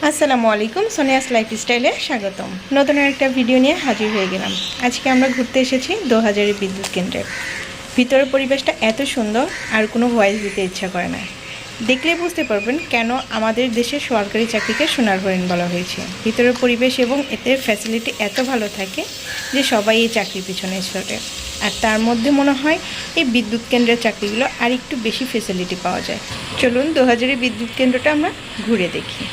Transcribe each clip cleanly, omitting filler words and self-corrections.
আসসালামু আলাইকুম, সোনিয়াস লাইফস্টাইলে স্বাগতম। নতুন একটা ভিডিও নিয়ে হাজির হয়ে গেলাম। আজকে আমরা ঘুরতে এসেছি 2000 বিদ্যুৎ কেন্দ্রে। ভিতরের পরিবেশটা এত সুন্দর, আর কোনো ভয়েস দিতে ইচ্ছা করে না। দেখলেই বুঝতে পারবেন কেন আমাদের দেশের সরকারি চাকরিকে সোনার হরিণ বলা হয়েছে। ভিতরের পরিবেশ এবং এতে ফ্যাসিলিটি এত ভালো থাকে যে সবাই এই চাকরির পিছনে ছোটে। আর তার মধ্যে মনে হয় এই বিদ্যুৎ কেন্দ্রের চাকরিগুলো আর একটু বেশি ফ্যাসিলিটি পাওয়া যায়। চলুন 2000 বিদ্যুৎ কেন্দ্রটা আমরা ঘুরে দেখি।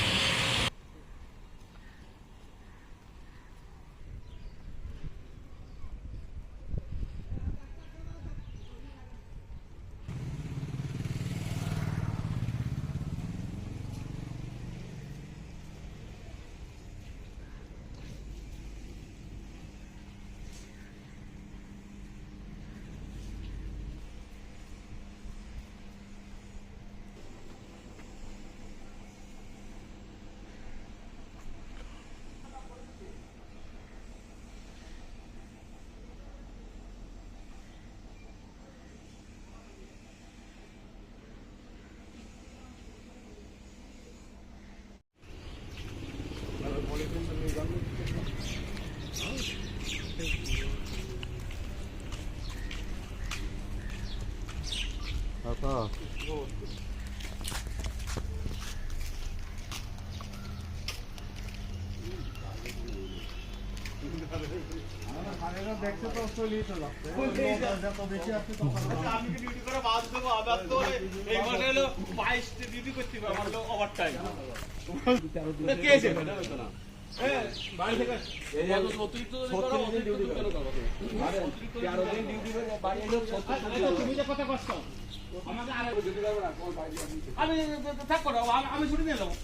আমি ছুটি নিয়ে যাবো,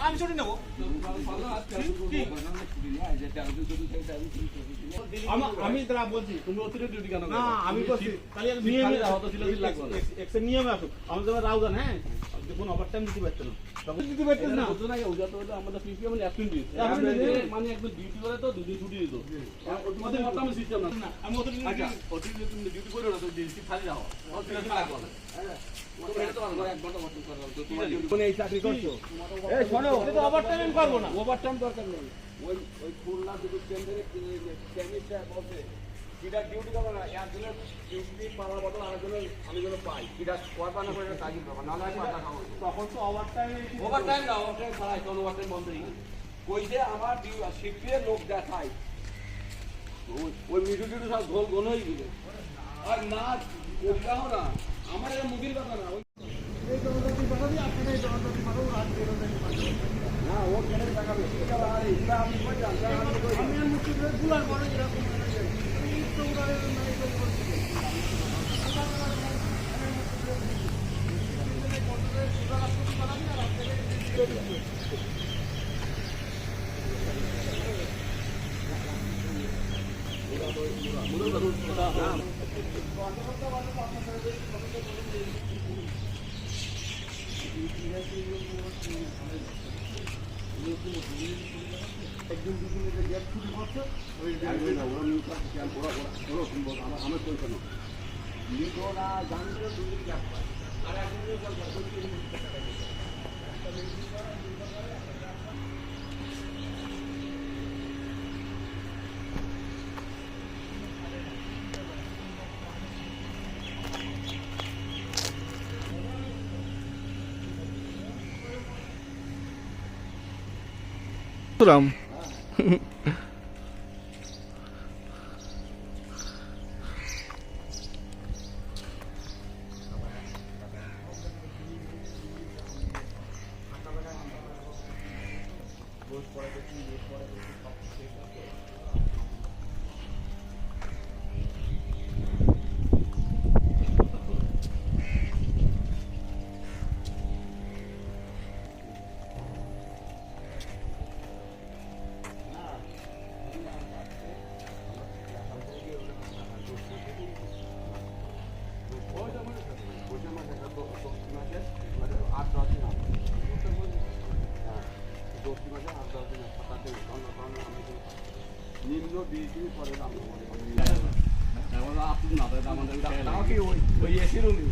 আমি ছুটি নেবো। আমি তারা বলছি তুমি অতিরিক্ত ডিউটি কেন? না আমি বলছি তাহলে নিয়মে আসুক। আমি তোমার রাউজান, হ্যাঁ দেখুন ওভার টাইম দিতে পারছো না, তখন দিতে পারছো না। আমাদের পিপিএম মানে একদম ডিউটি করে তো দুদিন ছুটি দিত। আমি সিস্টেম না, আমি অতিরিক্ত ডিউটি করো না, তো খালি রাখো, লাগবে না। চাকরি করছো ওভারটাইম করবো না, ওভারটাইম দরকার নেই। ওই খুলনা বিদ্যুৎ কেন্দ্রে ডিউটি করবো না, একজনের ডিউটি পাওয়ার বদল আরেকজনের আমি যেন পাই না করে কাজই পাবো না, তখন তো ওভারটাইম না, ওভারটাইম ছাড়াই তখন ওভারটাইম বন্ধই। ওই যে আমার শিখিয়ে লোক দেখায় ওই মিটু টিটু সব ঘোল গোলই দিবে, আর না ওটাও না আমার এটা মুভির কথা না। না ও কেন দেখাবে একজন দুজনের গ্যাপ ছুটি করছে ওই আমার পয়সা না লিখো না জানলে দুদিন গ্যাপ পায় আর একজন রাম নিম্ন ডিগ্রি পরে আপনি না আমাকে ওই এসি রুমই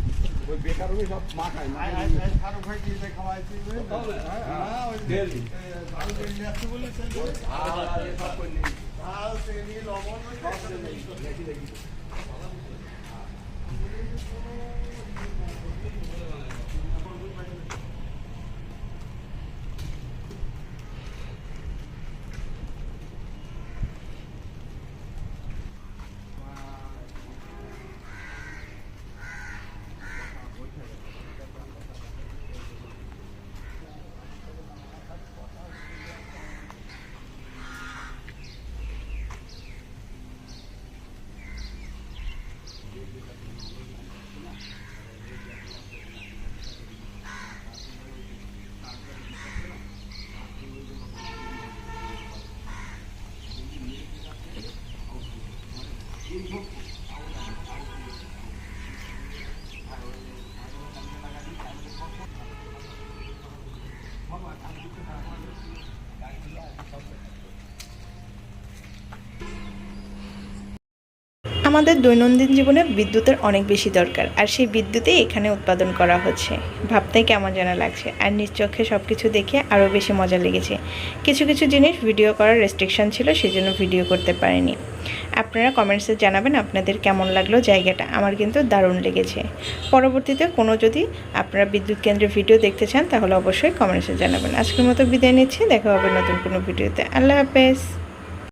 ওই বেকার রুমই সব মাখায় খাওয়াইছি আমাদের দৈনন্দিন জীবনে বিদ্যুতের অনেক বেশি দরকার, আর সেই বিদ্যুতেই এখানে উৎপাদন করা হচ্ছে। ভাবতেই কেমন যেন লাগছে, আর নিজ চোখে সব কিছু দেখে আরও বেশি মজা লেগেছে। কিছু কিছু জিনিস ভিডিও করার রেস্ট্রিকশন ছিল, সেজন্য ভিডিও করতে পারিনি। আপনারা কমেন্টসে জানাবেন আপনাদের কেমন লাগলো জায়গাটা। আমার কিন্তু দারুণ লেগেছে। পরবর্তীতে কোনো যদি আপনারা বিদ্যুৎ কেন্দ্রের ভিডিও দেখতে চান তাহলে অবশ্যই কমেন্টসে জানাবেন। আজকের মতো বিদায় নিচ্ছি, দেখা হবে নতুন কোনো ভিডিওতে। আল্লাহ হাফেজ।